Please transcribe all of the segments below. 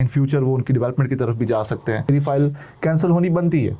In future वो उनकी development की तरफ भी जा सकते हैं। मेरी फाइल कैंसिल होनी बनती है।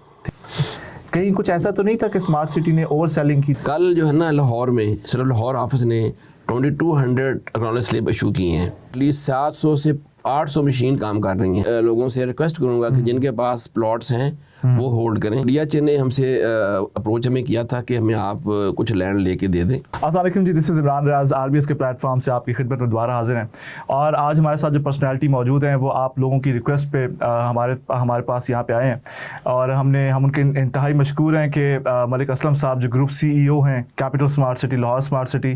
कहीं कुछ ऐसा तो नहीं था कि स्मार्ट सिटी ने ओवर सेलिंग की? कल जो है ना लाहौर में सिर्फ लाहौर ऑफिस ने 2200 एक्नॉलेज स्लिप इशू किए हैं। एटलीस्ट 700 से 800 मशीन काम कर रही हैं। लोगों से रिक्वेस्ट करूंगा कि जिनके पास प्लॉट्स हैं वो होल्ड करें। डीएचए ने हमसे अप्रोच हमें किया था कि हमें आप कुछ लैंड लेके दे दें। अस्सलाम वालेकुम जी, this is Imran Riyaz RBS के प्लेटफॉर्म से आपकी खिदमत में दोबारा हाजिर हैं। और आज हमारे साथ जो पर्सनैलिटी मौजूद हैं वो आप लोगों की रिक्वेस्ट पे हमारे पास यहाँ पे आए हैं और हम उनके इंतहाई मशकूर हैं कि मलिक असलम साहब जो ग्रुप CEO हैं capital smart city Lahore smart city,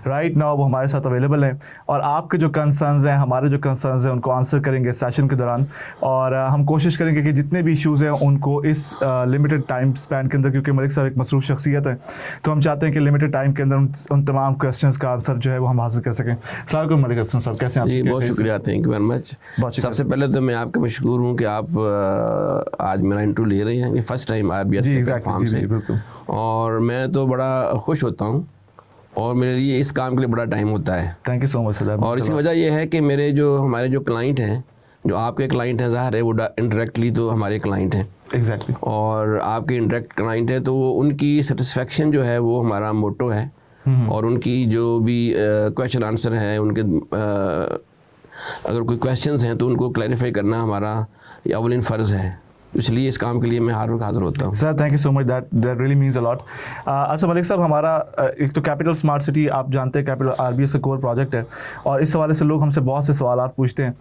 right now वो हमारे साथ अवेलेबल हैं और आपके जो कंसर्न्स हैं, हमारे जो कंसर्न्स हैं उनको आंसर करेंगे सेशन के दौरान। और हम कोशिश करेंगे कि जितने भी इशूज़ हैं उनको इस लिमिटेड टाइम स्पैन के अंदर, क्योंकि मलिक साहब एक मसरूफ़ शख्सियत है, तो हम चाहते हैं कि लिमिटेड टाइम के अंदर उन तमाम क्वेश्चंस का आंसर जो है वो हम हासिल कर सकें। अस्सलाम वालेकुम मलिक असलम साहब, कैसे हैं आप? जी बहुत शुक्रिया, थैंक यू वेरी मच। सबसे पहले तो मैं आपका मशकूर हूँ कि आप आज मेरा इंटरव्यू ले रहे हैं। ये फर्स्ट टाइम आरबीएस के प्लेटफॉर्म से, और मैं तो बड़ा खुश होता हूँ और मेरे लिए इस काम के लिए बड़ा टाइम होता है। Thank you so much. और इसकी वजह यह है कि हमारे जो क्लाइंट हैं, जो आपके क्लाइंट हैं, ज़ाहिर है वो इंडायरेक्टली तो हमारे क्लाइंट हैं। एग्जैक्टली। और आपके इंडायरेक्ट क्लाइंट हैं तो उनकी सेटिस्फेक्शन जो है वो हमारा मोटो है। और उनकी जो भी क्वेश्चन आंसर है, उनके अगर कोई क्वेश्चंस हैं तो उनको क्लैरिफाई करना हमारा अव्वलिन फ़र्ज़ है। इसलिए इस काम के लिए मैं हर वक्त हाजिर होता हूँ। Sir thank you so much, that really means a lot. अच्छा मलिक साहब, हमारा एक तो कैपिटल स्मार्ट सिटी आप जानते हैं कैपिटल आरबीएस का कोर प्रोजेक्ट है और इस हवाले से लोग हमसे बहुत से सवालात पूछते हैं।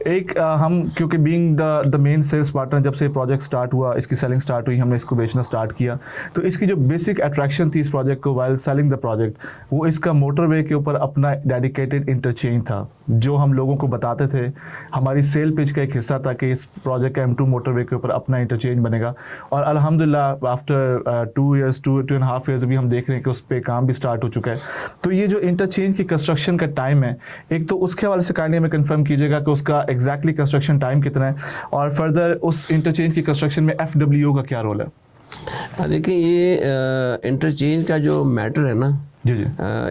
एक हम क्योंकि being the main sales partner, जब से प्रोजेक्ट स्टार्ट हुआ, इसकी सेलिंग स्टार्ट हुई, हमने इसको बेचना स्टार्ट किया, तो इसकी जो बेसिक अट्रैक्शन थी इस प्रोजेक्ट को वाइल सेलिंग द प्रोजेक्ट, वो इसका मोटरवे के ऊपर अपना डेडिकेटेड इंटरचेंज था जो हम लोगों को बताते थे। हमारी सेल पिच का एक हिस्सा था कि इस प्रोजेक्ट का M2 मोटरवे के ऊपर अपना इंटरचेंज बनेगा। और अल्हम्दुलिल्लाह आफ्टर 2.5 years अभी हम देख रहे हैं कि उस पर काम भी स्टार्ट हो चुका है। तो ये जो इंटरचेंज की कंस्ट्रक्शन का टाइम है, एक तो उसके हवाले से काइंडली हमें कंफर्म कीजिएगा कि उसका एग्जैक्टली कंस्ट्रक्शन टाइम कितना है और फर्दर उस इंटरचेंज की कंस्ट्रक्शन में FWO का क्या रोल है? देखिए ये इंटरचेंज का जो मैटर है ना, जी जी,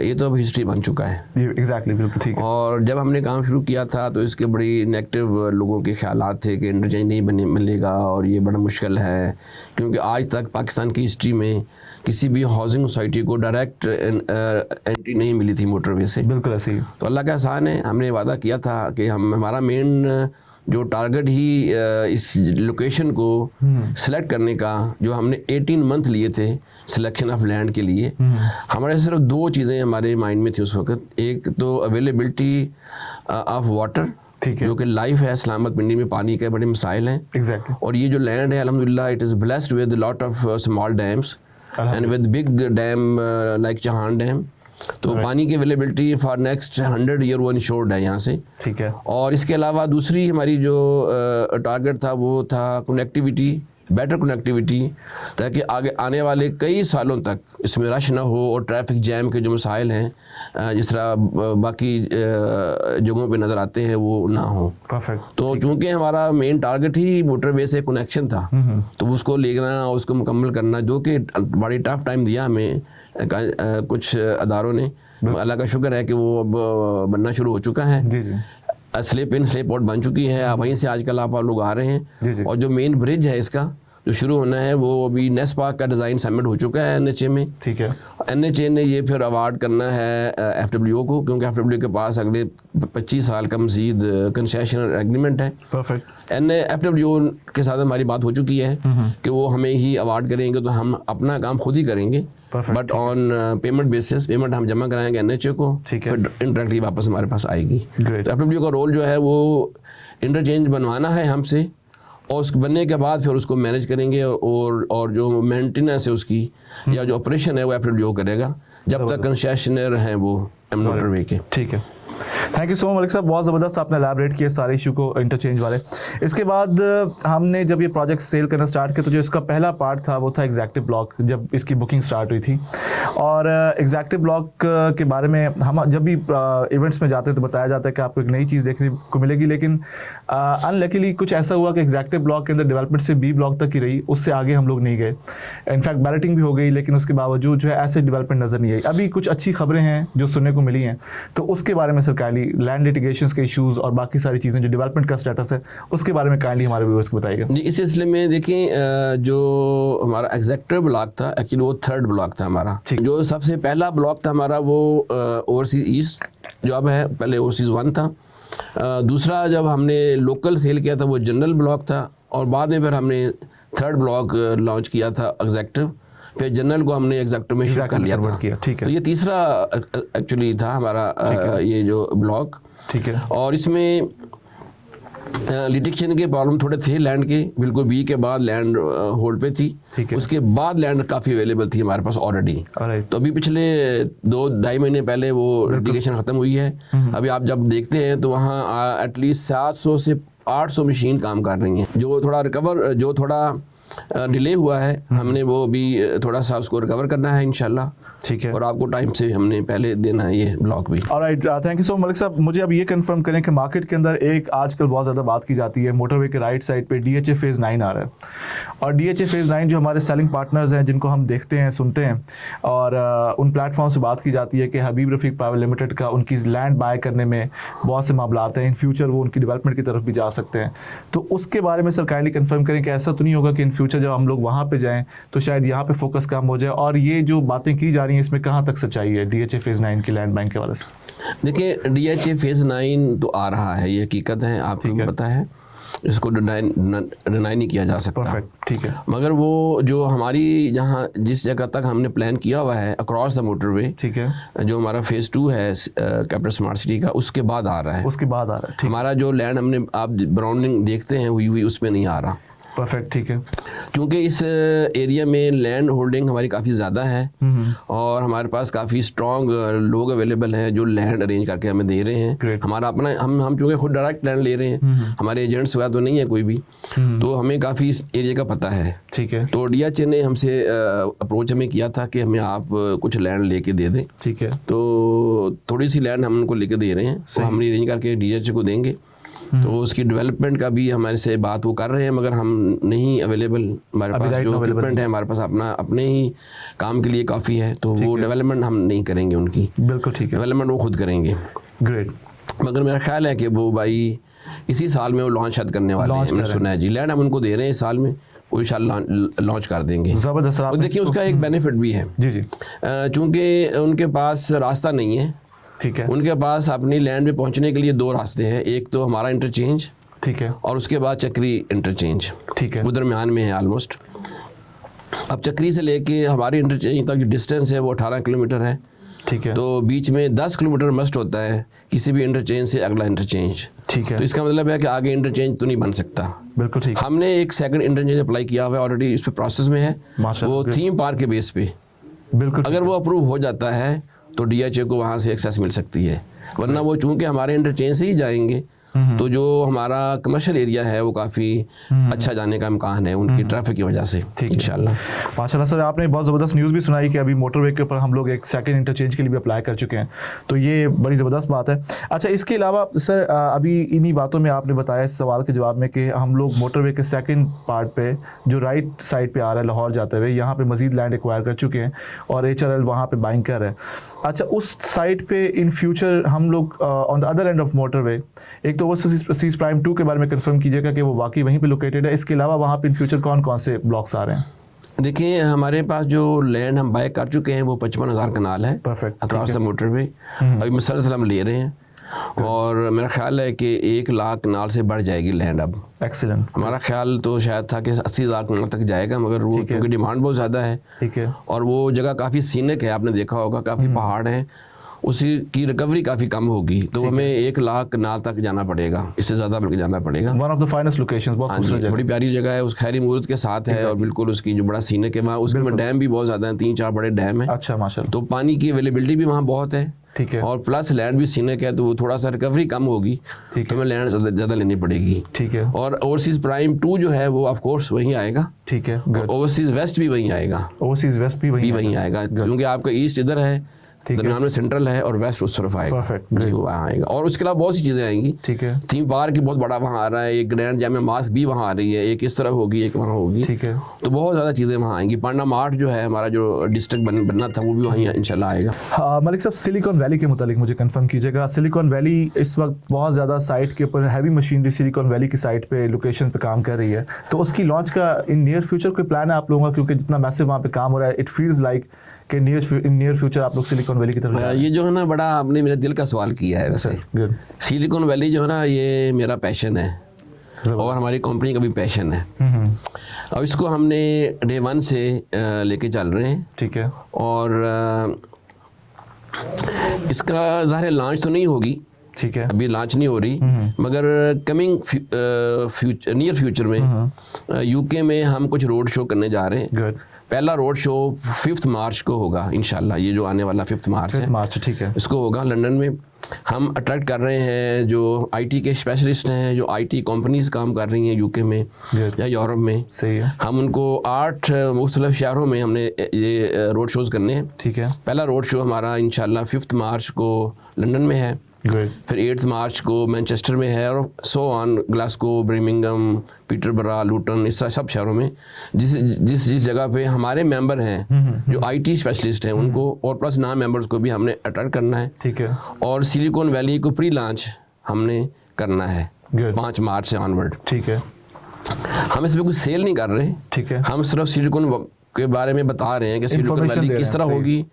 ये तो अब हिस्ट्री बन चुका है। जी एग्जैक्टली, बिल्कुल ठीक है। और जब हमने काम शुरू किया था तो इसके बड़ी नेगेटिव लोगों के ख्यालात थे कि इंटरचेंज नहीं मिलेगा और ये बड़ा मुश्किल है, क्योंकि आज तक पाकिस्तान की हिस्ट्री में किसी भी हाउसिंग सोसाइटी को डायरेक्ट एंट्री नहीं मिली थी मोटरवे से। बिल्कुल ऐसे ही। तो अल्लाह का एहसान है, हमने वादा किया था कि हमारा मेन जो टारगेट ही इस लोकेशन को सिलेक्ट करने का, जो हमने 18 मंथ लिए थे सिलेक्शन ऑफ लैंड के लिए, हमारे सिर्फ 2 चीज़ें हमारे माइंड में थी उस वक्त। एक तो अवेलेबिलिटी ऑफ वाटर, जो कि लाइफ है, सलामत पिंडी में पानी के बड़े मसाइल हैं। एग्जैक्टली। और ये जो लैंड है अल्हम्दुलिल्लाह it is blessed with lot of small dams and with big dam like Chahan dam. तो पानी की अवेलेबिलिटी फॉर नेक्स्ट 100 year वो इंश्योर्ड है यहाँ से। ठीक है। और इसके अलावा दूसरी हमारी जो टारगेट था वो था कनेक्टिविटी, बेटर कनेक्टिविटी, ताकि आगे आने वाले कई सालों तक इसमें रश ना हो और ट्रैफिक जैम के जो मसाइल हैं जिस तरह बाकी जगहों पे नज़र आते हैं वो ना हो। परफेक्ट। तो चूँकि हमारा मेन टारगेट ही मोटरवे से कनेक्शन था, तो उसको लेना, उसको मुकम्मल करना, जो कि बड़ी टफ टाइम दिया हमें कुछ अदारों ने। अल्लाह का शुक्र है कि वो अब बनना शुरू हो चुका है। जी जी। स्लिप इन स्लिप आउट बन चुकी है। वहीं से आजकल आप लोग आ रहे हैं। जी जी। और जो मेन ब्रिज है इसका जो शुरू होना है वो अभी नेस पार्क का डिज़ाइन सबमिट हो चुका है NHA में। ठीक है। NHA ने ये फिर अवार्ड करना है FWO को, क्योंकि FWO के पास अगले 25 साल का मज़ीद कंसेशन एग्रीमेंट है। परफेक्ट। FWO के साथ हमारी बात हो चुकी है कि वो हमें ही अवार्ड करेंगे, तो हम अपना काम खुद ही करेंगे, but on payment basis. Payment हम जमा कराएंगे NHA को, फिर इंटरेक्टली वापस हमारे पास आएगी। तो FWO का रोल जो है वो इंटरचेंज बनवाना है हमसे, और उसके बनने के बाद फिर उसको मैनेज करेंगे और जो मेंटेनेंस है उसकी या जो ऑपरेशन है वो FWO करेगा जब तक कंसेशनर हैं वो मोटरवे के। ठीक है। Thank you so much Malik साहब, बहुत ज़बरदस्त आपने एलैबोरेट किया सारे इशू को इंटरचेंज वाले। इसके बाद हमने जब ये प्रोजेक्ट सेल करना स्टार्ट किया तो जो इसका पहला पार्ट था वो था एग्जैक्टिव ब्लॉक, जब इसकी बुकिंग स्टार्ट हुई थी। और एग्जैक्टिव ब्लॉक के बारे में हम जब भी इवेंट्स में जाते हैं तो बताया जाता है कि आपको एक नई चीज़ देखने को मिलेगी, लेकिन अनलकीली कुछ ऐसा हुआ कि एग्जैक्टिव ब्लॉक के अंदर डेवलपमेंट से B ब्लॉक तक ही रही, उससे आगे हम लोग नहीं गए। इनफैक्ट बैलेटिंग भी हो गई, लेकिन उसके बावजूद जो है ऐसे डेवलपमेंट नज़र नहीं आई। अभी कुछ अच्छी खबरें हैं जो सुनने को मिली हैं, तो उसके बारे में सर काइंडली वाली लैंड लिटिगेशंस के इश्यूज और बाकी सारी चीज़ें जो डेवलपमेंट का स्टेटस है उसके बारे में काइंडली हमारे व्यूअर्स को बताइएगा। जी, इस सिलसिले में देखें, जो हमारा एग्जेक्टिव ब्लॉक था, एक्चुअली वो 3rd ब्लॉक था हमारा। जो सबसे पहला ब्लॉक था हमारा वो ओवरसीज ईस्ट जो अब है, पहले ओवरसीज 1 था। दूसरा जब हमने लोकल सेल किया था वो जनरल ब्लॉक था, और बाद में फिर हमने 3rd ब्लॉक लॉन्च किया था एग्जेक्टिव, फिर जनरल को हमने एग्जेक्टिव में शिफ्ट कर लिया था। ठीक है, तो ये तीसरा एक्चुअली था हमारा ये जो ब्लॉक। ठीक है, और इसमें लिटिगेशन के प्रॉब्लम थोड़े थे लैंड के, बिल्कुल बी के बाद लैंड होल्ड पे थी, ठीक है, उसके बाद लैंड काफ़ी अवेलेबल थी हमारे पास ऑलरेडी। तो अभी पिछले 2-2.5 महीने पहले वो लिटिगेशन ख़त्म हुई है। अभी आप जब देखते हैं तो वहाँ एटलीस्ट 700 से 800 मशीन काम कर रही हैं। जो थोड़ा डिले हुआ है, हमने वो भी थोड़ा सा उसको रिकवर करना है इंशाल्लाह। ठीक है, और आपको टाइम से हमने पहले देना है ये ब्लॉक भी। Alright, thank you so much Malik साहब। मुझे अब ये कंफर्म करें कि मार्केट के अंदर एक आजकल बहुत ज़्यादा बात की जाती है, मोटरवे के राइट साइड पे DHA फेज़ 9 आ रहा है, और DHA फेज़ 9 जो हमारे सेलिंग पार्टनर्स हैं जिनको हम देखते हैं सुनते हैं, और उन प्लेटफॉर्म से बात की जाती है कि हबीब रफ़ीक पावर लिमिटेड का उनकी लैंड बाय करने में बहुत से मामला आते हैं, इन फ्यूचर वो उनकी डेवलपमेंट की तरफ भी जा सकते हैं। तो उसके बारे में सर काइंडली कंफर्म करें कि ऐसा तो नहीं होगा कि इन फ्यूचर जब हम लोग वहाँ पे जाएँ तो शायद यहाँ पे फोकस कम हो जाए, और ये जो बातें की जा रही हैं इसमें कहाँ तक सच्चाई है DHA फेज़ 9 की लैंड बैंक के वाले से? देखिए, DHA फेज़ 9 तो आ रहा है, ये हकीकत है, आपको भी पता है, इसको डिनाई नहीं किया जा सकता। परफेक्ट, ठीक है। मगर वो जो हमारी जहाँ जिस जगह तक हमने प्लान किया हुआ है अक्रॉस द मोटरवे, ठीक है, जो हमारा फेज़ 2 है कैपिटल स्मार्ट सिटी का, उसके बाद आ रहा है। उसके बाद आ रहा है। हमारा जो लैंड हमने आप ब्राउनिंग देखते हैं हुई उसमें नहीं आ रहा। परफेक्ट, ठीक है, क्योंकि इस एरिया में लैंड होल्डिंग हमारी काफ़ी ज़्यादा है, और हमारे पास काफ़ी स्ट्रॉन्ग लोग अवेलेबल हैं जो लैंड अरेंज करके हमें दे रहे हैं। हमारा अपना हम चूँकि खुद डायरेक्ट लैंड ले रहे हैं, हमारे एजेंट्स वगैरह तो नहीं है कोई भी, तो हमें काफ़ी इस एरिया का पता है। ठीक है, तो DHA ने हमसे अप्रोच हमें किया था कि हमें आप कुछ लैंड लेके दे दें। ठीक है, तो थोड़ी सी लैंड हम उनको लेके दे रहे हैं, तो हम अरेंज करके DHA को देंगे। तो उसकी डेवलपमेंट का भी हमारे से बात वो कर रहे हैं, मगर हम नहीं अवेलेबल, हमारे पास जो इक्विपमेंट है हमारे पास अपने ही काम के लिए काफ़ी है, तो वो डेवलपमेंट हम नहीं करेंगे उनकी। बिल्कुल ठीक है, डेवलपमेंट वो खुद करेंगे। ग्रेट। मगर मेरा ख्याल है कि वो भाई इसी साल में वो लॉन्च शायद करने वाले हैं, मैंने सुना है जी। लैंड हम उनको दे रहे हैं इस साल में, वो इंशाल्लाह लॉन्च कर देंगे। ज़बरदस्त। और देखिए उसका एक बेनिफिट भी है जी जी, चूँकि उनके पास रास्ता नहीं है, ठीक है, उनके पास अपनी लैंड पे पहुंचने के लिए 2 रास्ते हैं, एक तो हमारा इंटरचेंज, ठीक है, और उसके बाद चक्री इंटरचेंज, ठीक है, वो दरमियान में है ऑलमोस्ट। अब चक्री से लेके हमारे इंटरचेंज तक जो डिस्टेंस है वो 18 किलोमीटर है, ठीक है, तो बीच में 10 किलोमीटर मस्ट होता है किसी भी इंटरचेंज से अगला इंटरचेंज। ठीक है, तो इसका मतलब है कि आगे इंटरचेंज तो नहीं बन सकता। बिल्कुल ठीक। हमने एक सेकंड इंटरचेंज अप्लाई किया हुआ है ऑलरेडी, इस पे प्रोसेस में है, वो थीम पार्क के बेस पे। बिल्कुल, अगर वो अप्रूव हो जाता है तो DHA को वहाँ से एक्सेस मिल सकती है, वरना वो चूँकि हमारे इंटरचेंज से ही जाएंगे, तो जो हमारा कमर्शियल एरिया है वो काफ़ी अच्छा जाने का इम्कान है उनकी ट्रैफिक की वजह से। इंशाल्लाह। माशाल्लाह सर, आपने बहुत ज़बरदस्त न्यूज़ भी सुनाई कि अभी मोटरवे के ऊपर हम लोग एक सेकंड इंटरचेंज के लिए भी अप्लाई कर चुके हैं, तो ये बड़ी ज़बरदस्त बात है। अच्छा, इसके अलावा सर अभी इन्हीं बातों में आपने बताया इस सवाल के जवाब में कि हम लोग मोटरवे के सेकंड पार्ट पे जो राइट साइड पे आ रहा है लाहौर जाते हुए, यहाँ पे मज़ीद लैंड एक्वायर कर चुके हैं और HRL वहाँ पे बाइंग कर रहे हैं। अच्छा, उस साइड पे इन फ्यूचर हम लोग on the other end of motorway, एक तो ओवरसीज प्राइम 2 के बारे में कंफर्म कीजिएगा कि वो वाकई वहीं पे लोकेटेड है। इसके अलावा वहाँ पे इन फ्यूचर कौन कौन से ब्लॉक्स आ रहे हैं? देखिए, हमारे पास जो लैंड हम बाय कर चुके हैं वो 55,000 कनाल है। परफेक्ट, अक्रॉस द मोटरवे अभी मुसलसल हम ले रहे हैं, और मेरा ख्याल है कि 1 लाख कनाल से बढ़ जाएगी लैंड अब। एक्सीलेंट। हमारा ख्याल तो शायद था कि 80,000 कनाल तक जाएगा, मगर वो क्योंकि डिमांड बहुत ज़्यादा है, ठीक है, और वो जगह काफ़ी सीनिक है, आपने देखा होगा, काफ़ी पहाड़ हैं, उसी की रिकवरी काफ़ी कम होगी, तो हमें 1 लाख कनाल तक जाना पड़ेगा, इससे ज़्यादा बल्कि जाना पड़ेगा। One of the finest locations, बहुत खूबसूरत जगह, बड़ी प्यारी जगह है, उस खैरी मूर्त के साथ है, और बिल्कुल उसकी जो बड़ा सीनिक है वहाँ, उसमें डैम भी बहुत ज़्यादा है, 3-4 बड़े डैम हैं। अच्छा, माशाल्लाह। तो पानी की अवेलेबिलिटी भी वहाँ बहुत है, ठीक है, और प्लस लैंड भी सीनिक है, तो वो थोड़ा सा रिकवरी कम होगी, तो हमें लैंड ज़्यादा लेनी पड़ेगी। ठीक है, और ओवरसीज़ प्राइम 2 जो है वो ऑफ कोर्स वहीं आएगा, ठीक है, ओवरसीज़ वेस्ट भी वहीं आएगा, ओवरसीज वेस्ट भी वहीं आएगा, क्योंकि आपका ईस्ट इधर है, दरमियान में सेंट्रल है और वेस्ट उस तरफ आएगा। Perfect, जी वो वहाँ आएगा और उसके अलावा बहुत सी चीज़ें आएंगी। ठीक है, थीम पार्क बहुत बड़ा वहाँ आ रहा है, एक ग्रैंड जामिया मस्जिद भी वहाँ आ रही है, एक इस तरफ होगी एक वहाँ होगी। ठीक है। तो बहुत ज़्यादा चीज़ें वहाँ आएंगी। पांडा मार्ट जो है हमारा जो डिस्ट्रिक्ट बनना था वो भी वहीं इंशाल्लाह आएगा। मलिक साहब, सिलिकॉन वैली के मुतालिक मुझे कंफर्म कीजिएगा। सिलिकॉन वैली इस वक्त बहुत ज़्यादा साइट के ऊपर हैवी मशीनरी सिलिकॉन वैली की साइट पे लोकेशन पे काम कर रही है, तो उसकी लॉन्च का इन नियर फ्यूचर कोई प्लान है आप लोगों का? क्योंकि जितना मैसिव वहाँ पे काम हो रहा है, इट फील्स लाइक कि नियर फ्यूचर आप लोग सिलिकॉन वैली की तरफ जा रहे हैं। ये जो है ना बड़ा आपने मेरे दिल का सवाल किया है वैसे। Good. सिलिकॉन वैली जो है ना ये मेरा पैशन है और हमारी कंपनी का भी पैशन है और इसको हमने डे 1 से लेके चल रहे हैं। ठीक है। और इसका ज़ाहिर लॉन्च तो नहीं होगी, ठीक है, अभी लॉन्च नहीं हो रही, मगर कमिंग नियर फ्यूचर में यूके में हम कुछ रोड शो करने जा रहे हैं। गुड। पहला रोड शो 5 मार्च को होगा इंशाल्लाह, ये जो आने वाला 5 मार्च है, मार्च, ठीक है, इसको होगा लंदन में। हम अट्रैक्ट कर रहे हैं जो आईटी के स्पेशलिस्ट हैं, जो आईटी कंपनीज काम कर रही हैं यूके में या यूरोप में। सही है। हम उनको 8 मुख्तलिफ शहरों में हमने ये रोड शोज़ करने हैं। ठीक है। पहला रोड शो हमारा इंशाल्लाह 5 मार्च को लंदन में है, फिर 8 मार्च को मैनचेस्टर में है और so on, Glasgow, Birmingham, Peterborough, Lutan, इस सब शहरों में जिस जगह पे हमारे मेंबर हैं जो आईटी स्पेशलिस्ट हैं उनको और प्लस नॉन मेंबर्स को भी हमने अटेंड करना है। ठीक है। और सिलिकॉन वैली को प्री लॉन्च हमने करना है 5 मार्च से ऑनवर्ड। ठीक है। हम इसमें कुछ सेल नहीं कर रहे, ठीक है, हम सिर्फ सिलिकॉन के बारे में बता रहे हैं कि सिलिकॉन वैली किस तरह होगी।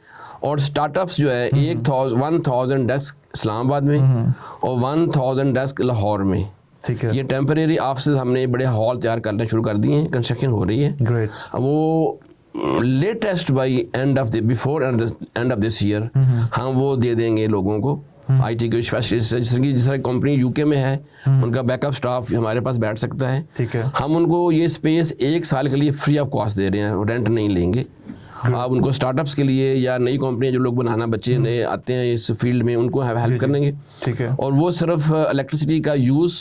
और स्टार्टअप्स जो है 1000 डेस्क इस्लामाबाद में और 1000 डेस्क लाहौर में। ठीक है। ये टेम्परेरी ऑफिस हमने बड़े हॉल तैयार करने शुरू कर दिए हैं, कंस्ट्रक्शन हो रही है। ग्रेट। वो latest by before end of this year हम वो दे देंगे लोगों को। आईटी के स्पेशलिस्ट जिस तरह कंपनी यूके में है उनका बैकअप स्टाफ हमारे पास बैठ सकता है। ठीक है। हम उनको ये स्पेस 1 साल के लिए फ्री ऑफ कॉस्ट दे रहे हैं, रेंट नहीं लेंगे। आप उनको स्टार्टअप्स के लिए या नई कंपनियां जो लोग बनाना, बच्चे नए आते हैं इस फील्ड में, उनको हेल्प करेंगे। ठीक है। और वो सिर्फ इलेक्ट्रिसिटी का यूज़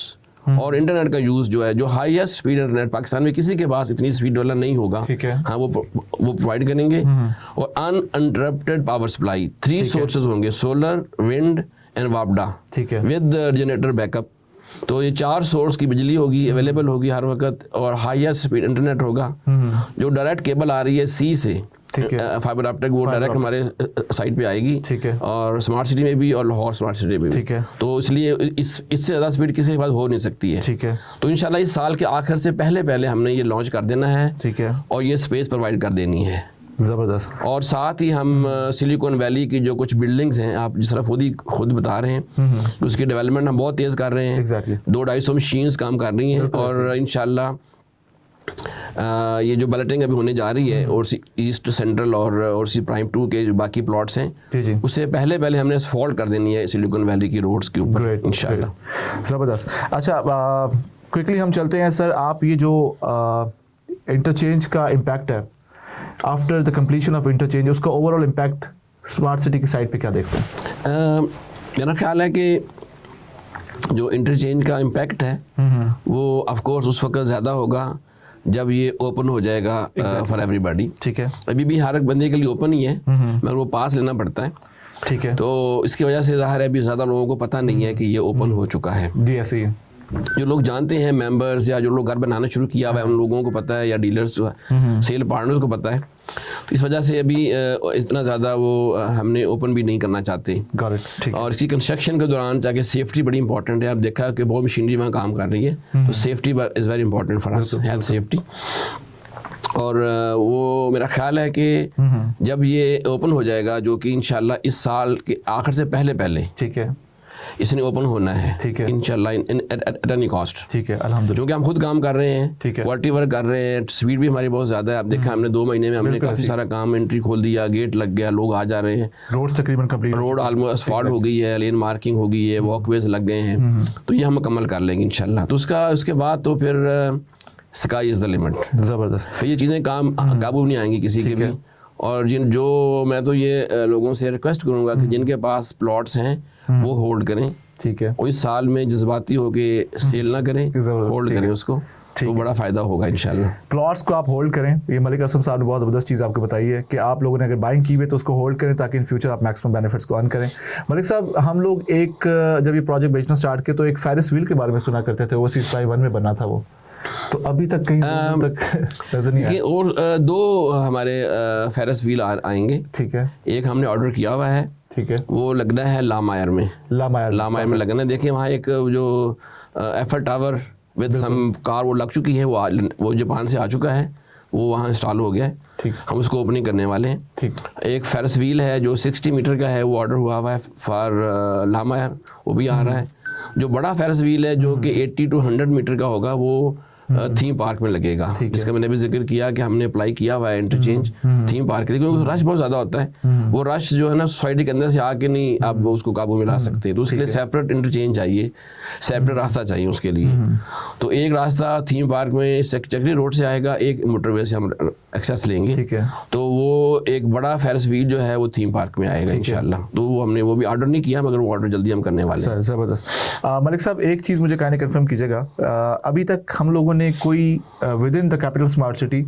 और इंटरनेट का यूज़ जो है, जो हाईएस्ट स्पीड इंटरनेट पाकिस्तान में किसी के पास इतनी स्पीड वाला नहीं होगा, ठीक है, हाँ वो प्रोवाइड करेंगे। और अनइंटरप्टेड पावर सप्लाई, 3 सोर्सेज होंगे, सोलर, विंड एंड वापडा, ठीक है, विद जनरेटर बैकअप। तो ये 4 सोर्स की बिजली होगी, अवेलेबल होगी हर वक्त, और हाईएस्ट स्पीड इंटरनेट होगा। जो डायरेक्ट केबल आ रही है सी से, फाइबर ऑप्टिक, वो डायरेक्ट हमारे साइट पे आएगी। ठीक है। और स्मार्ट सिटी में भी और लाहौर स्मार्ट सिटी में भी। ठीक है। तो इसलिए इससे ज़्यादा स्पीड किसी के पास हो नहीं सकती है। ठीक है। तो इंशाल्लाह इस साल के आखिर से पहले हमने ये लॉन्च कर देना है। ठीक है। और ये स्पेस प्रोवाइड कर देनी है। ज़बरदस्त। और साथ ही हम सिलिकॉन वैली की जो कुछ बिल्डिंग्स हैं, आप जिस तरह खुद बता रहे हैं, उसकी डेवलपमेंट हम बहुत तेज़ कर रहे हैं। एग्जैक्टली। 200-250 मशीन्स काम कर रही हैं और इंशाल्लाह ये जो बलटिंग अभी होने जा रही है और ईस्ट सेंट्रल और सी प्राइम 2 के जो बाकी प्लॉट्स हैं, उससे पहले हमने असफॉल्ट कर देनी है सिलिकॉन वैली की रोड्स के ऊपर इंशाल्लाह। ज़बरदस्त। अच्छा, क्विकली हम चलते हैं सर, आप ये जो इंटरचेंज का इम्पैक्ट है after the completion of interchange, उसका ओवरऑल इम्पैक्ट स्मार्ट सिटी की साइड पे क्या देखते हैं? मेरा ख्याल है कि जो इंटरचेंज का इम्पैक्ट है वो ऑफ कोर्स उस वक्त ज़्यादा होगा जब ये ओपन हो जाएगा फॉर एवरीबॉडी। ठीक है। अभी भी हर एक बंदे के लिए ओपन ही है, मगर वो पास लेना पड़ता है। ठीक है। तो इसकी वजह से ज़ाहिर है अभी ज़्यादा लोगों को पता नहीं है कि ये ओपन हो चुका है। जी ऐसे ही जो लोग जानते हैं, मेंबर्स या जो लोग घर बनाना शुरू किया हुआ है, उन लोगों को पता है, या डीलर्स सेल पार्टनर्स को पता है। तो इस वजह से अभी इतना ज़्यादा वो हमने ओपन भी नहीं करना चाहते। और इसकी कंस्ट्रक्शन के दौरान जाके सेफ्टी बड़ी इंपॉर्टेंट है। आप देखा कि बहुत मशीनरी वहाँ काम कर रही है, तो safety is very important for us, health safety. और वो मेरा ख्याल है कि जब ये ओपन हो जाएगा, जो कि इंशाल्लाह इस साल के आखिर से पहले, ठीक है, इसने ओपन होना है। ठीक है। इंशाल्लाह एट एनी कॉस्ट। ठीक है, अल्हम्दुलिल्लाह। क्योंकि हम खुद काम कर रहे हैं, ठीक है, क्वालिटी वर्क कर रहे हैं, स्पीड भी हमारी बहुत ज़्यादा है। आप देखा हमने 2 महीने में हमने काफ़ी सारा काम, एंट्री खोल दिया, गेट लग गया, लोग आ जा रहे हैं, रोड्स तकरीबन कंप्लीट, रोड ऑलमोस्ट असफॉल्ट हो गई है, लेन मार्किंग हो गई है, वॉकवेज लग गए हैं। तो ये हम मुकम्मल कर लेंगे इंशाल्लाह। तो उसके बाद तो फिर स्काई इज़ द लिमिट। ज़बरदस्त। ये चीज़ें काम काबू नहीं आएंगी किसी के भी। और मैं तो ये लोगों से रिक्वेस्ट करूँगा कि जिनके पास प्लॉट्स हैं वो होल्ड करें। ठीक है। और इस साल में जज्बाती होके सेल ना करें, होल्ड करें उसको। तो बड़ा फ़ायदा होगा इंशाल्लाह। प्लॉट्स को आप होल्ड करें, ये मलिक असलम साहब ने बहुत ज़बरदस्त चीज़ आपको बताई है कि आप लोगों ने अगर बाइंग की हुई तो उसको होल्ड करें ताकि इन फ्यूचर आप मैक्सिमम बेनिफिट्स को अर्न करें। मलिक साहब, हम लोग जब ये प्रोजेक्ट बेचना स्टार्ट किया तो एक फेरिस व्हील के बारे में सुना करते थे, ओवरसीज फ्लाई 1 में बनना था वो, तो अभी तक कहीं तक नजर नहीं आया। और 2 हमारे फेरिस व्हील आएंगे। ठीक है, एक हमने ऑर्डर किया हुआ है, ठीक है, वो लगना है लामायर में। लामायर में लगना है। देखिए वहाँ एक जो एफर टावर विद सम कार वो लग चुकी है, वो जापान से आ चुका है, वो वहाँ इंस्टॉल हो गया है। ठीक, हम उसको ओपनिंग करने वाले हैं। ठीक। एक फेरिस व्हील है जो 60 मीटर का है, वो ऑर्डर हुआ है फॉर लामायर, वो भी आ रहा है। जो बड़ा फेरिस व्हील है जो कि 80 to 100 मीटर का होगा, वो थीम पार्क में लगेगा, जिसका मैंने भी जिक्र किया कि हमने अप्लाई किया हुआ है इंटरचेंज थीम पार्क के लिए, क्योंकि रश बहुत ज़्यादा होता है। वो रश जो है ना सोसाइटी के अंदर से आके नहीं आप उसको काबू में ला सकते, तो उसके लिए सेपरेट इंटरचेंज चाहिए, सेपरेट रास्ता चाहिए उसके लिए। तो एक रास्ता थीम पार्क में चक्री रोड से आएगा, एक मोटरवे से हम एक्सेस लेंगे। ठीक है, तो वो एक बड़ा फेरिस व्हील जो है वो थीम पार्क में आएगा इंशाल्लाह। तो वो हमने वो भी ऑर्डर नहीं किया, मगर वो ऑर्डर जल्दी हम करने वाले हैं। ज़बरदस्त। मलिक साहब, एक चीज़ मुझे कहने कंफर्म कीजिएगा, अभी तक हम लोगों ने कोई with in the capital smart city,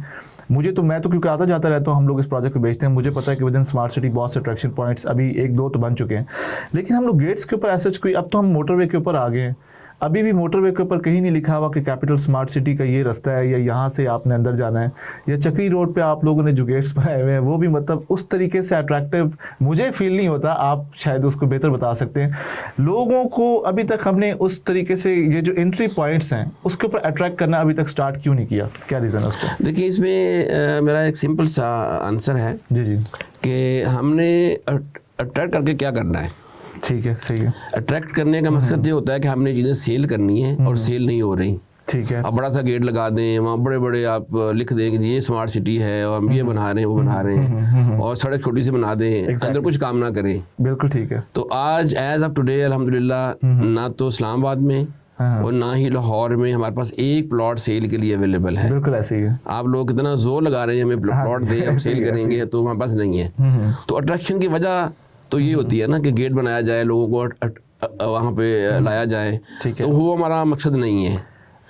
मैं तो क्योंकि आता जाता रहता हूँ, हम लोग इस प्रोजेक्ट को बेचते हैं, मुझे पता है कि विद इन स्मार्ट सिटी बहुत से अट्रैक्शन पॉइंट्स अभी 1-2 तो बन चुके हैं, लेकिन हम लोग गेट्स के ऊपर ऐसा कोई, अब तो हम मोटरवे के ऊपर आ गए हैं, अभी भी मोटरवे के ऊपर कहीं नहीं लिखा हुआ कि कैपिटल स्मार्ट सिटी का ये रास्ता है या यहाँ से आपने अंदर जाना है, या चक्री रोड पे आप लोगों ने जो गेट्स बनाए हुए हैं वो भी मतलब उस तरीके से अट्रैक्टिव मुझे फील नहीं होता। आप शायद उसको बेहतर बता सकते हैं। लोगों को अभी तक हमने उस तरीके से ये जो एंट्री पॉइंट्स हैं उसके ऊपर अट्रैक्ट करना अभी तक स्टार्ट क्यों नहीं किया, क्या रीज़न है उसका? देखिए, इसमें मेरा एक सिंपल सा आंसर है जी, कि हमने अट्रैक्ट करके क्या करना है। ठीक है, सही है। अट्रैक्ट करने का मकसद ये होता है कि हमने चीज़ें सेल करनी है और सेल नहीं हो रही। ठीक है, अब बड़ा सा गेट लगा दें, वहाँ बड़े बड़े आप लिख दें कि ये स्मार्ट सिटी है और हम ये बना रहे हैं, वो बना रहे हैं, और सड़क छोटी सी बना दें, अंदर कुछ काम ना करें। बिल्कुल ठीक है। तो आज एज ऑफ टुडे अल्हम्दुलिल्लाह ना तो इस्लामाबाद में और ना ही लाहौर में हमारे पास एक प्लॉट सेल के लिए अवेलेबल है। बिल्कुल ऐसे ही है। आप लोग कितना जोर लगा रहे हैं हमें प्लॉट दें, हम सेल करेंगे, तो हमारे पास नहीं है। तो अट्रैक्शन की वजह तो ये होती है ना कि गेट बनाया जाए, लोगों को वहाँ पे लाया जाए, तो वो हमारा मकसद नहीं है,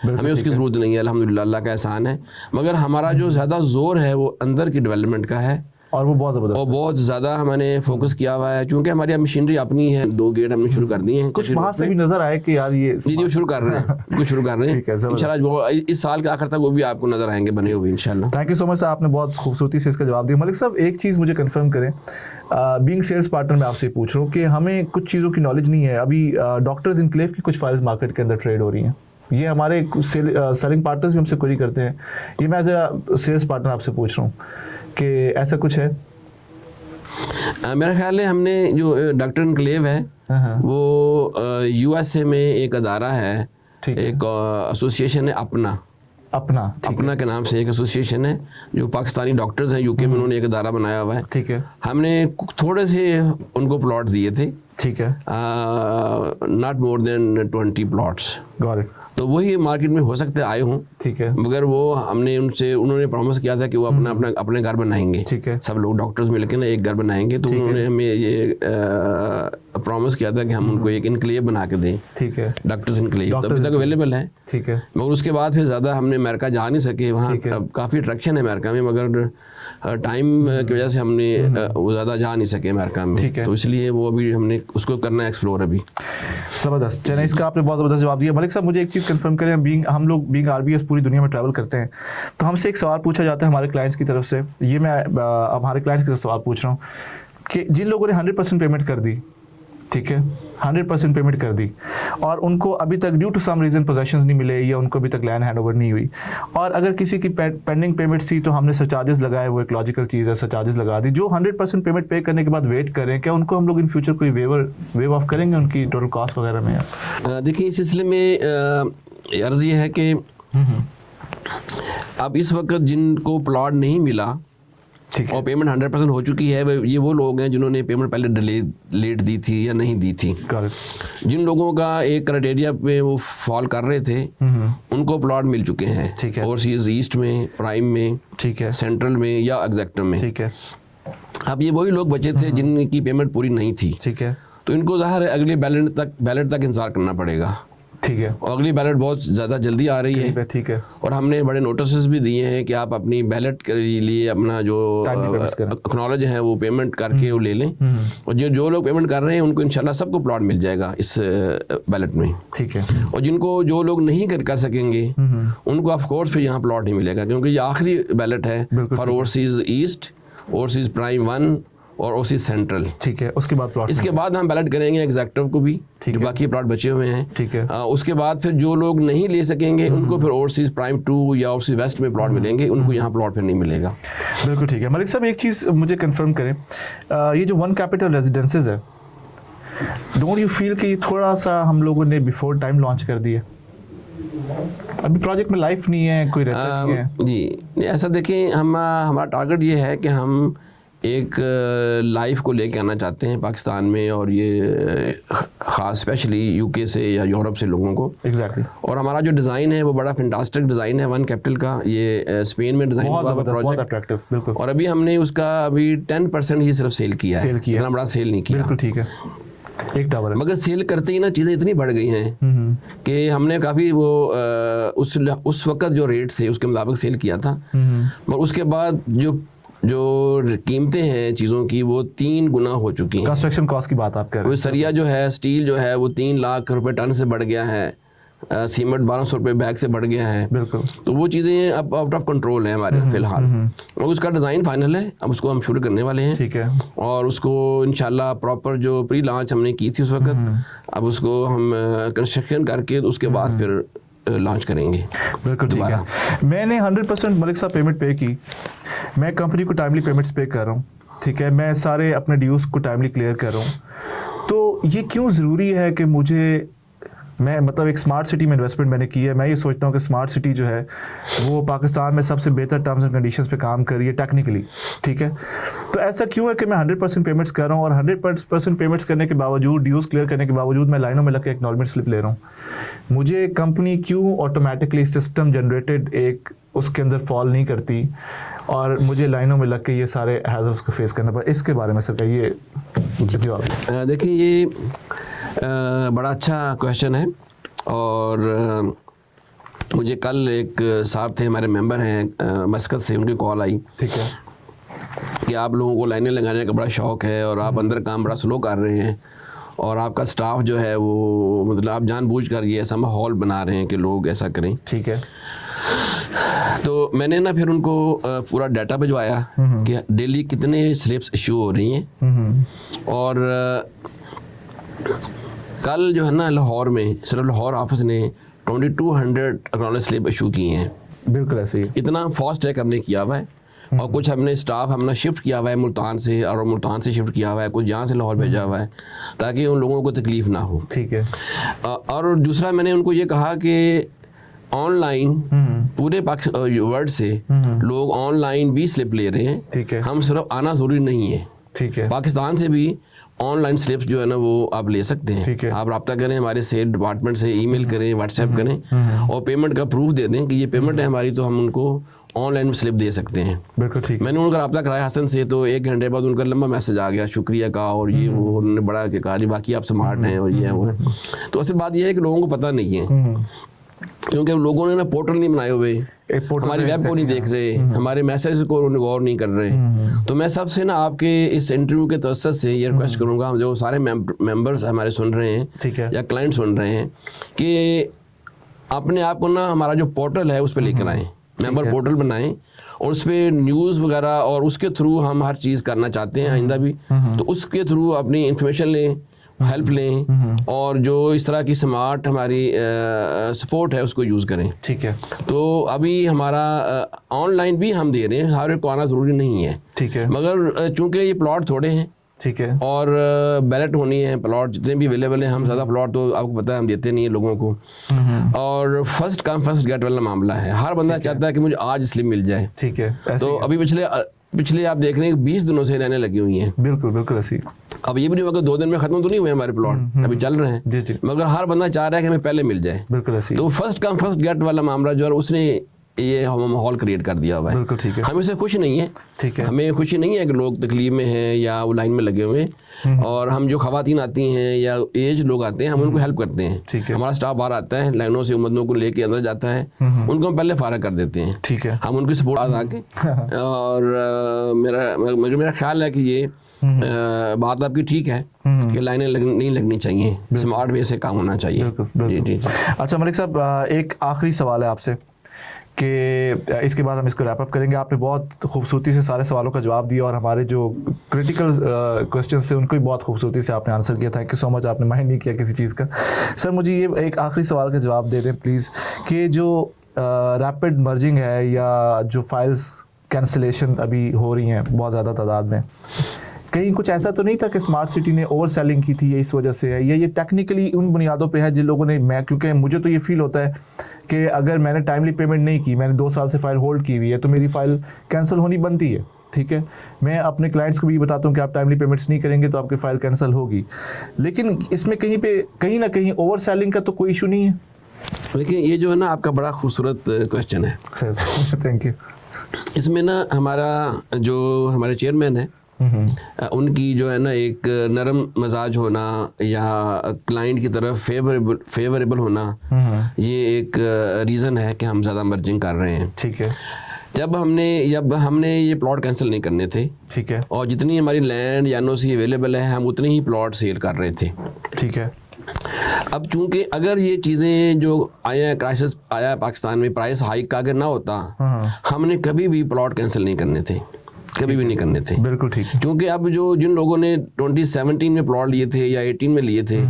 हमें उसकी ज़रूरत नहीं है। अल्हम्दुलिल्लाह अल्लाह का एहसान है। मगर हमारा जो ज़्यादा जोर है वो अंदर की डेवलपमेंट का है, और वो बहुत ज़बरदस्त, और बहुत ज़्यादा हमने फोकस किया हुआ है, क्योंकि हमारी मशीनरी अपनी है। 2 गेट हमने शुरू कर दिए हैं। कुछ बाहर से भी नजर आए कि यार ये नहीं, शुरू कर रहे हैं, कुछ शुरू कर रहे हैं इंशाल्लाह। इस साल के आखिर तक वो भी आपको नजर आएंगे बने हुए इंशाल्लाह। थैंक यू सो मच, आपने बहुत खूबसूरती से इसका जवाब दिया। मलिक साहब, एक चीज़ मुझे कंफर्म करें, बीइंग सेल्स पार्टनर मैं आपसे पूछ रहा हूँ कि हमें कुछ चीज़ों की नॉलेज नहीं है। अभी डॉक्टर्स इनक्लेव की कुछ फाइल्स मार्केट के अंदर ट्रेड हो रही हैं, ये हमारे सेलिंग पार्टनर्स भी हमसे क्वेरी करते हैं, ये मैं एज अ सेल्स पार्टनर आपसे पूछ रहा हूँ कि ऐसा कुछ है? मेरा ख्याल है हमने जो डॉक्टर इनक्लेव है वो USA में एक अदारा है, एक एसोसिएशन है अपना के नाम से एक एसोसिएशन है, जो पाकिस्तानी डॉक्टर्स हैं UK में, उन्होंने एक अदारा बनाया हुआ है। ठीक है, हमने थोड़े से उनको प्लॉट दिए थे। ठीक है, not more than 20 plots. Got it. तो वही मार्केट में हो सकते आए हों। ठीक है, मगर वो उन्होंने प्रॉमिस किया था कि वो अपने घर बनाएंगे। ठीक है, सब लोग डॉक्टर्स मिलकर ना एक घर बनाएंगे, तो उन्होंने हमें ये प्रॉमिस किया था कि हम उनको एक इनक्लेव बना के दें। ठीक है, डॉक्टर्स इनक्लेव तो अभी तक अवेलेबल है। ठीक है, मगर उसके बाद फिर ज़्यादा हमने अमेरिका जा नहीं सके, वहाँ काफ़ी अट्रैक्शन है अमेरिका में, मगर टाइम की वजह से हमने वो ज़्यादा जा नहीं सके अमेरिका में, तो इसलिए वो अभी हमने उसको करना है एक्सप्लोर अभी। ज़बरदस्त। चलिए, इसका आपने बहुत ज़बरदस्त जवाब दिया। मलिक साहब, मुझे एक चीज़ कंफर्म करें, हम लोग बीइंग RBS पूरी दुनिया में ट्रैवल करते हैं, तो हमसे एक सवाल पूछा जाता है हमारे क्लाइंट्स की तरफ से, ये मैं हमारे क्लाइंट्स की तरफ सवाल पूछ रहा हूँ कि जिन लोगों ने 100% पेमेंट कर दी, ठीक है, 100% पेमेंट कर दी, और उनको अभी तक due to some reason possessions नहीं मिले या उनको अभी तक लैंड हैंडओवर नहीं हुई, और अगर किसी की पेंडिंग पेमेंट थी तो हमने सरचार्जेस लगाए, वो एक लॉजिकल चीज़ है, सरचार्जेस लगा दी, जो 100% पेमेंट पे करने के बाद वेट करें, क्या उनको हम लोग इन फ्यूचर कोई वेव ऑफ करेंगे उनकी टोटल कॉस्ट वगैरह में? देखिए, इस सिलसिले में अर्ज़ ये है कि अब इस वक्त जिनको प्लॉट नहीं मिला और पेमेंट 100% हो चुकी है, ये वो लोग हैं जिन्होंने पेमेंट पहले लेट दी थी या नहीं दी थी। जिन लोगों का एक क्राइटेरिया पे वो फॉल कर रहे थे, उनको प्लॉट मिल चुके हैं ओवरसीज ईस्ट में, प्राइम में, ठीक है, सेंट्रल में या एग्जैक्टम में। ठीक है, अब ये वही लोग बचे थे जिनकी पेमेंट पूरी नहीं थी। ठीक है, तो इनको ज़ाहिर है अगले बैलेट तक इंतजार करना पड़ेगा। ठीक है। और अगली बैलेट बहुत ज़्यादा जल्दी आ रही है। ठीक है। और हमने बड़े नोटिस भी दिए हैं कि आप अपनी बैलेट के लिए अपना जो एक्नॉलेज है वो पेमेंट करके वो ले लें। और जो लोग पेमेंट कर रहे हैं उनको इंशाल्लाह सबको प्लॉट मिल जाएगा इस बैलेट में। ठीक है। और जो लोग नहीं कर सकेंगे उनको ऑफ कोर्स फिर यहाँ प्लॉट नहीं मिलेगा, क्योंकि ये आखिरी बैलेट है for overseas east, overseas prime 1 और ओवरसीज सेंट्रल। ठीक है। उसके बाद प्लॉट, इसके बाद हम बैलेट करेंगे एग्जेक्टिव को भी, जो बाकी प्लॉट बचे हुए हैं। ठीक है। उसके बाद फिर जो लोग नहीं ले सकेंगे उनको फिर ओवरसीज प्राइम 2 या ओवरसीज वेस्ट में प्लॉट मिलेंगे, उनको यहाँ प्लॉट फिर नहीं मिलेगा। बिल्कुल ठीक है। मलिक साहब एक चीज़ मुझे कंफर्म करें, ये जो वन कैपिटल रेजिडेंसेज है, डोंट यू फील कि थोड़ा सा हम लोगों ने बिफोर टाइम लॉन्च कर दिया? अभी प्रोजेक्ट में लाइफ नहीं है, कोई रहता नहीं है। जी ऐसा देखें, हमारा टारगेट ये है कि हम एक लाइफ को लेके आना चाहते हैं पाकिस्तान में, और ये ख़ास स्पेशली यूके से या यूरोप से लोगों को। एग्जैक्टली। और हमारा जो डिज़ाइन है वो बड़ा फैंटास्टिक डिज़ाइन है वन कैपिटल का। ये स्पेन में डिज़ाइन हुआ बहुत अट्रैक्टिव। बिल्कुल। और अभी हमने उसका अभी 10% ही सिर्फ सेल किया है, इतना बड़ा सेल नहीं किया। बिल्कुल ठीक है। एक टावर है, मगर सेल करते ही ना चीज़ें इतनी बढ़ गई हैं कि हमने काफ़ी वो उस वक्त जो रेट थे उसके मुताबिक सेल किया था, मगर उसके बाद जो कीमतें हैं चीज़ों की वो 3 गुना हो चुकी हैं। कंस्ट्रक्शन कॉस्ट की बात आप कर रहे हैं। सरिया जो है, स्टील जो है वो 3 लाख रुपए टन से बढ़ गया है, सीमेंट 1200 रुपये बैग से बढ़ गया है। बिल्कुल। तो वो चीज़ें अब आउट ऑफ कंट्रोल है हमारे फिलहाल। और उसका डिज़ाइन फाइनल है, अब उसको हम शुरू करने वाले हैं। ठीक है। और उसको इंशाल्लाह प्रॉपर जो प्री लॉन्च हमने की थी उस वक्त, अब उसको हम कंस्ट्रक्शन करके उसके बाद फिर लॉन्च करेंगे। बिल्कुल ठीक है। मैंने 100% मलिक साहब पेमेंट पे की, मैं कंपनी को टाइमली पेमेंट्स पे कर रहा हूँ। ठीक है। मैं सारे अपने ड्यूज़ को टाइमली क्लियर कर रहा हूँ। तो ये क्यों ज़रूरी है कि मैं मतलब एक स्मार्ट सिटी में इन्वेस्टमेंट मैंने की है। मैं ये सोचता हूँ कि स्मार्ट सिटी जो है वो पाकिस्तान में सबसे बेहतर टर्म्स एंड कंडीशंस पे काम कर रही है टेक्निकली। ठीक है। तो ऐसा क्यों है कि मैं 100% पेमेंट्स कर रहा हूँ, और 100% पेमेंट्स करने के बावजूद, ड्यूज़ क्लियर करने के बावजूद मैं लाइनों में लग के एक्नॉलेजमेंट स्लिप ले रहा हूँ? मुझे कंपनी क्यों ऑटोमेटिकली सिस्टम जनरेटेड एक उसके अंदर फॉल नहीं करती और मुझे लाइनों में लग के ये सारे हैज़र्ड्स को फेस करना पड़ा? इसके बारे में सर ये जवाब। देखिए ये बड़ा अच्छा क्वेश्चन है। और मुझे कल एक साहब थे, हमारे मेंबर हैं मस्कत से, उनकी कॉल आई। ठीक है। कि आप लोगों को लाइनें लगाने का बड़ा शौक़ है और आप अंदर काम बड़ा स्लो कर रहे हैं, और आपका स्टाफ जो है वो मतलब आप जानबूझकर ये ऐसा माहौल बना रहे हैं कि लोग ऐसा करें। ठीक है। तो मैंने ना फिर उनको पूरा डाटा भिजवाया कि डेली कितने स्लिप्स इशू हो रही हैं। और कल जो है ना लाहौर में सिर्फ लाहौर ऑफिस ने 2200 एक्नॉलेज स्लिप इशू किए हैं। बिल्कुल ऐसे ही। इतना फास्ट ट्रैक हमने किया हुआ है। और कुछ हमने स्टाफ हमने शिफ्ट किया हुआ है मुल्तान से, और मुल्तान से शिफ्ट किया हुआ है, कुछ यहाँ से लाहौर भेजा हुआ है ताकि उन लोगों को तकलीफ़ ना हो। ठीक है। और दूसरा मैंने उनको ये कहा कि ऑनलाइन पूरे वर्ल्ड से लोग ऑनलाइन भी स्लिप ले रहे हैं। ठीक है। हम सिर्फ आना ज़रूरी नहीं है। ठीक है। पाकिस्तान से भी ऑनलाइन स्लिप्स जो है ना वो आप ले सकते हैं। ठीक है। आप रब्ता करें हमारे सेल डिपार्टमेंट से, ईमेल करें, व्हाट्सएप करें, और पेमेंट का प्रूफ दे दें कि ये पेमेंट है हमारी, तो हम उनको ऑनलाइन स्लिप दे सकते हैं। बिल्कुल ठीक। मैंने उनका रब्ता कराया हसन से, तो 1 घंटे बाद उनका लंबा मैसेज आ गया, शुक्रिया का, और ये वो उन्होंने बड़ा कि कहा जी बाकी आप स्मार्ट हैं और ये है वो है। तो असल बात यह है कि लोगों को पता नहीं है, क्योंकि लोगों ने ना पोर्टल नहीं बनाए हुए, हमारी वेब को नहीं देख रहे, हमारे मैसेज को गौर नहीं कर रहे। तो मैं सबसे ना आपके इस इंटरव्यू के तवज्जुह से ये रिक्वेस्ट करूँगा, जो सारे मेंबर्स हमारे सुन रहे हैं, ठीक है, या क्लाइंट सुन रहे हैं, कि अपने आप को ना हमारा जो पोर्टल है उस पर लेकर आएँ, मेंबर पोर्टल बनाएं, और उस पर न्यूज़ वगैरह, और उसके थ्रू हम हर चीज़ करना चाहते हैं आइंदा भी। तो उसके थ्रू अपनी इंफॉर्मेशन लें, हेल्प लें, और जो इस तरह की स्मार्ट हमारी सपोर्ट है उसको यूज़ करें। ठीक है। तो अभी हमारा ऑनलाइन भी हम दे रहे हैं, हर एक को आना ज़रूरी नहीं है। ठीक है। मगर चूँकि ये प्लॉट थोड़े हैं, ठीक है, और बैलेट होनी है, प्लॉट जितने भी अवेलेबल हैं, हम ज़्यादा प्लॉट तो आपको पता है हम देते नहीं हैं लोगों को, और फर्स्ट कम फर्स्ट गेट वाला मामला है। हर बंदा चाहता है कि मुझे आज स्लिप मिल जाए। ठीक है। तो अभी पिछले आप देख रहे हैं 20 दिनों से रहने लगी हुई हैं। बिल्कुल बिल्कुल ऐसी। अब ये भी नहीं होगा 2 दिन में खत्म तो नहीं हुए हमारे प्लॉट, अभी चल रहे हैं। जी जी। मगर हर बंदा चाह रहा है कि हमें पहले मिल जाए। बिल्कुल ऐसी। तो फर्स्ट कम फर्स्ट गेट वाला मामला जो है उसने ये हम माहौल क्रिएट कर दिया हुआ है। बिल्कुल ठीक है। हमें इससे खुश नहीं है, ठीक है। हमें खुशी नहीं है कि लोग तकलीफ में हैं या वो लाइन में लगे हुए हैं, और हम जो खवातीन आती हैं या एज लोग आते हैं हम उनको हेल्प करते हैं। ठीक है। हमारा स्टाफ बाहर आता है, लाइनों से उम्मतों को लेके अंदर जाता है, उनको हम पहले फारग कर देते हैं। ठीक है। हम उनकी सपोर्ट आके और मेरा ख्याल है कि ये बात आपकी ठीक है कि लाइनें नहीं लगनी चाहिए, स्मार्ट वे से काम होना चाहिए। बिल्कुल। जी जी। अच्छा मलिक साहब, एक आखिरी सवाल है आपसे कि इसके बाद हम इसको रैप अप करेंगे। आपने बहुत खूबसूरती से सारे सवालों का जवाब दिया और हमारे जो क्रिटिकल क्वेश्चंस थे उनको भी बहुत खूबसूरती से आपने आंसर किया। थैंक यू सो मच, आपने माइंड नहीं किया किसी चीज़ का। सर मुझे ये एक आखिरी सवाल का जवाब दे दें प्लीज़ कि जो रैपिड मर्जिंग है या जो फाइल्स कैंसिलेशन अभी हो रही हैं बहुत ज़्यादा तादाद में, कहीं कुछ ऐसा तो नहीं था कि स्मार्ट सिटी ने ओवर सेलिंग की थी, ये इस वजह से है, या ये टेक्निकली उन बुनियादों पे है जिन लोगों ने, क्योंकि मुझे तो ये फील होता है कि अगर मैंने टाइमली पेमेंट नहीं की, मैंने 2 साल से फाइल होल्ड की हुई है, तो मेरी फाइल कैंसिल होनी बनती है। ठीक है, मैं अपने क्लाइंट्स को भी बताता हूँ कि आप टाइमली पेमेंट्स नहीं करेंगे तो आपकी फ़ाइल कैंसिल होगी, लेकिन इसमें कहीं ना कहीं ओवर सेलिंग का तो कोई इशू नहीं है। देखिए ये जो है ना आपका बड़ा खूबसूरत क्वेश्चन है सर थैंक यू। इसमें ना हमारे चेयरमैन है, उनकी जो है ना एक नरम मजाज होना या क्लाइंट की तरफ फेवरेबल होना, ये एक रीज़न है कि हम ज़्यादा मर्जिंग कर रहे हैं। ठीक है। जब हमने ये प्लॉट कैंसिल नहीं करने थे, ठीक है, और जितनी हमारी लैंड या एनओसी अवेलेबल है हम उतने ही प्लॉट सेल कर रहे थे। ठीक है। अब चूंकि अगर ये चीज़ें जो आया क्राइसिस आया पाकिस्तान में, प्राइस हाइक का अगर ना होता, हमने कभी भी प्लॉट कैंसिल नहीं करने थे, कभी भी नहीं करने थे। बिल्कुल ठीक है। क्योंकि अब जिन लोगों ने 2017 में प्लॉट लिए थे या 18 में लिए थे,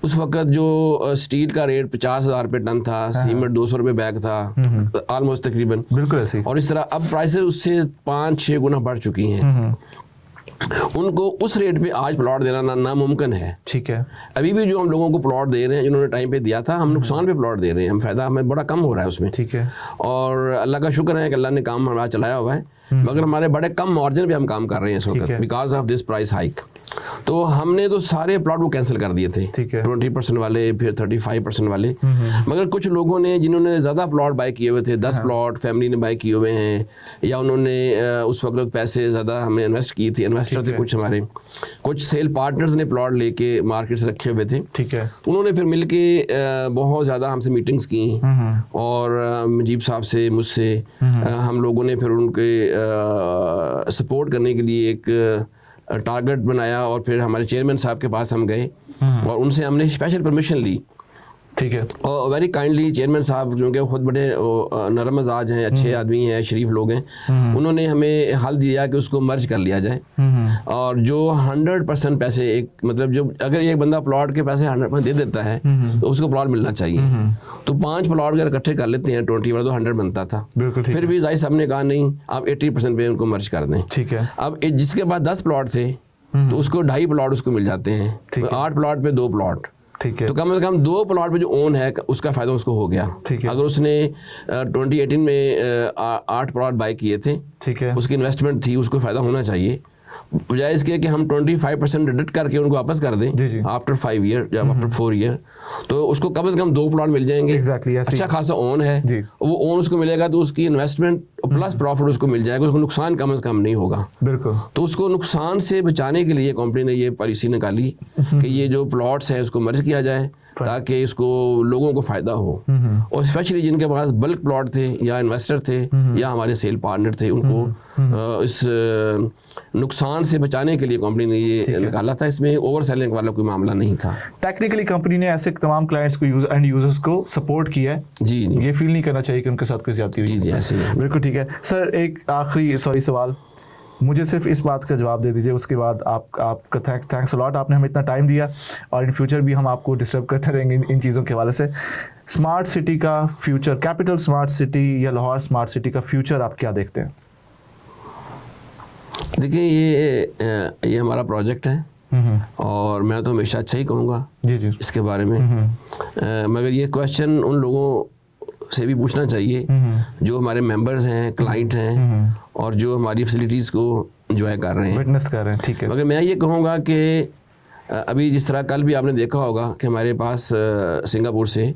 उस वक्त जो स्टील का रेट 50,000 रुपये टन था, सीमेंट 200 रुपये बैग था ऑलमोस्ट तकरीबन, बिल्कुल ऐसे। और इस तरह अब प्राइसेस उससे 5-6 गुना बढ़ चुकी हैं। उनको उस रेट पे आज प्लॉट देना नामुमकिन है। ठीक है। अभी भी जो हम लोगों को प्लॉट दे रहे हैं, जिन्होंने टाइम पे दिया था, हम नुकसान पे प्लॉट दे रहे हैं, हम फायदा हमें बड़ा कम हो रहा है उसमें। ठीक है। और अल्लाह का शुक्र है कि अल्लाह ने काम हमारा चलाया हुआ है, मगर हमारे बड़े कम मार्जिन पे हम काम कर रहे हैं इस वक्त because of this price hike. तो हमने तो सारे प्लॉट को कैंसिल कर दिए थे। ठीक है। 20% वाले, फिर 35% वाले, मगर कुछ लोगों ने जिन्होंने ज़्यादा प्लॉट बाय किए हुए थे, 10 प्लॉट फैमिली ने बाय किए हुए हैं, या उन्होंने उस वक्त पैसे ज़्यादा हमने इन्वेस्ट की थी, इन्वेस्टर थे कुछ हमारे, कुछ सेल पार्टनर्स ने प्लॉट लेके मार्केट से रखे हुए थे। ठीक है। उन्होंने फिर मिल के बहुत ज़्यादा हमसे मीटिंग्स की, और मुजीब साहब से, मुझसे, हम लोगों ने फिर उनके सपोर्ट करने के लिए एक टारगेट बनाया, और फिर हमारे चेयरमैन साहब के पास हम गए और उनसे हमने स्पेशल परमिशन ली। ठीक है। और वेरी काइंडली चेयरमैन साहब, क्योंकि खुद बड़े नरम मजाज हैं, अच्छे आदमी हैं, शरीफ लोग हैं, उन्होंने हमें हल दिया कि उसको मर्ज कर लिया जाए, और जो 100% पैसे, एक मतलब जो अगर एक बंदा प्लॉट के पैसे 100% दे देता है तो उसको प्लॉट मिलना चाहिए। तो 5 प्लॉट अगर इकट्ठे कर लेते हैं 20 वाला, तो 100 बनता था। फिर भी जाहिर साहब ने कहा नहीं, आप 80% पे उनको मर्ज कर दें। ठीक है। अब जिसके पास 10 प्लॉट थे तो उसको 2.5 प्लॉट उसको मिल जाते हैं, तो 8 प्लॉट पे 2 प्लॉट। ठीक है। तो कम से कम 2 प्लॉट पे जो ओन है उसका फ़ायदा उसको हो गया। ठीक है। अगर उसने 2018 में 8 प्लॉट बाय किए थे, ठीक है, उसकी इन्वेस्टमेंट थी, उसको फ़ायदा होना चाहिए, बजाय इसके कि हम 25% डिडक्ट करके उनको वापस कर दें आफ्टर 5 ईयर या आफ्टर 4 ईयर, तो उसको कम से कम 2 प्लॉट मिल जाएंगे। एग्जैक्टली। अच्छा खासा ओन है, वो ओन उसको मिलेगा तो उसकी इन्वेस्टमेंट प्लस प्रॉफिट उसको मिल जाएगा, उसको नुकसान कम से कम नहीं होगा। बिल्कुल। तो उसको नुकसान से बचाने के लिए कंपनी ने ये पॉलिसी निकाली कि ये जो प्लॉट्स हैं उसको मर्ज किया जाए ताकि इसको लोगों को फ़ायदा हो, और स्पेशली जिनके पास बल्क प्लॉट थे या इन्वेस्टर थे या हमारे सेल पार्टनर थे, उनको इस नुकसान से बचाने के लिए कंपनी ने ये निकाला था। इसमें ओवर सेलिंग वाला कोई मामला नहीं था। टेक्निकली कंपनी ने ऐसे तमाम क्लाइंट्स को एंड यूजर्स को सपोर्ट किया है। जी, ये फील नहीं करना चाहिए कि उनके साथ कोई ज्यादती हुई। जी ऐसे ही। बिल्कुल ठीक है सर। एक आखिरी सवाल, मुझे सिर्फ इस बात का जवाब दे दीजिए, उसके बाद आपका थैंक्स अ लॉट, आपने हमें इतना टाइम दिया, और इन फ्यूचर भी हम आपको डिस्टर्ब करते रहेंगे इन चीज़ों के हवाले से। स्मार्ट सिटी का फ्यूचर, कैपिटल स्मार्ट सिटी या लाहौर स्मार्ट सिटी का फ्यूचर आप क्या देखते हैं? देखिए ये हमारा प्रोजेक्ट है, और मैं तो हमेशा अच्छा ही कहूँगा जी इसके बारे में, मगर ये क्वेश्चन उन लोगों से भी पूछना चाहिए जो हमारे मेंबर्स हैं, क्लाइंट हैं, और जो हमारी फैसिलिटीज़ को एंजॉय कर रहे हैं, विटनेस कर रहे हैं। ठीक है। मगर मैं ये कहूँगा कि अभी जिस तरह कल भी आपने देखा होगा कि हमारे पास सिंगापुर से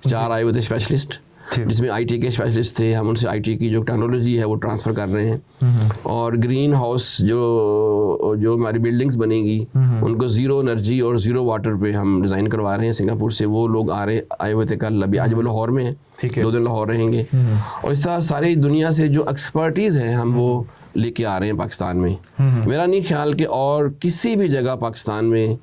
4 आए हुए थे स्पेशलिस्ट, जी। जिसमें आईटी के स्पेशलिस्ट थे, हम उनसे आईटी की जो टेक्नोलॉजी है वो ट्रांसफ़र कर रहे हैं। और ग्रीन हाउस जो हमारी बिल्डिंग्स बनेगी उनको ज़ीरो एनर्जी और ज़ीरो वाटर पे हम डिज़ाइन करवा रहे हैं सिंगापुर से। वो लोग आए हुए थे कल, अभी आज वो लाहौर में है, ठीक है। 2 दिन लाहौर रहेंगे। और इस तरह सारी दुनिया से जो एक्सपर्टीज़ हैं हम वो लेके आ रहे हैं पाकिस्तान में। मेरा नहीं ख्याल कि और किसी भी जगह पाकिस्तान में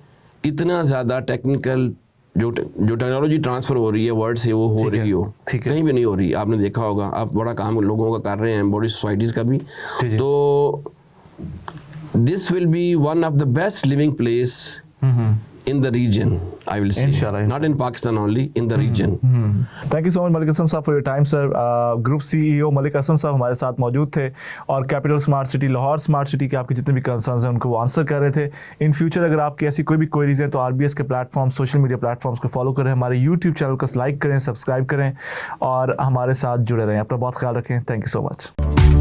इतना ज़्यादा टेक्निकल जो टेक्नोलॉजी ट्रांसफ़र हो रही है वर्ल्ड से, वो हो रही हो, कहीं भी नहीं हो रही। आपने देखा होगा, आप बड़ा काम लोगों का कर रहे हैं, बड़ी सोसाइटीज़ का भी। तो this will be one of the best living place in the region, I will say. Inshallah. Not in Pakistan only, in the region. Thank you so much Malik Aslam साहब for your time sir. Group CEO Malik Aslam साहब हमारे साथ मौजूद थे और capital smart city Lahore smart city के आपके जितने भी कंसर्न्स हैं उनको वो आंसर कर रहे थे। इन फ्यूचर अगर आपकी ऐसी कोई भी क्वेरीज हैं तो RBS के प्लेटफॉर्म, सोशल मीडिया प्लेटफॉर्म्स को फॉलो करें, हमारे यूट्यूब चैनल को लाइक करें, सब्सक्राइब करें और हमारे साथ जुड़े रहें। अपना बहुत ख्याल रखें। Thank you so much.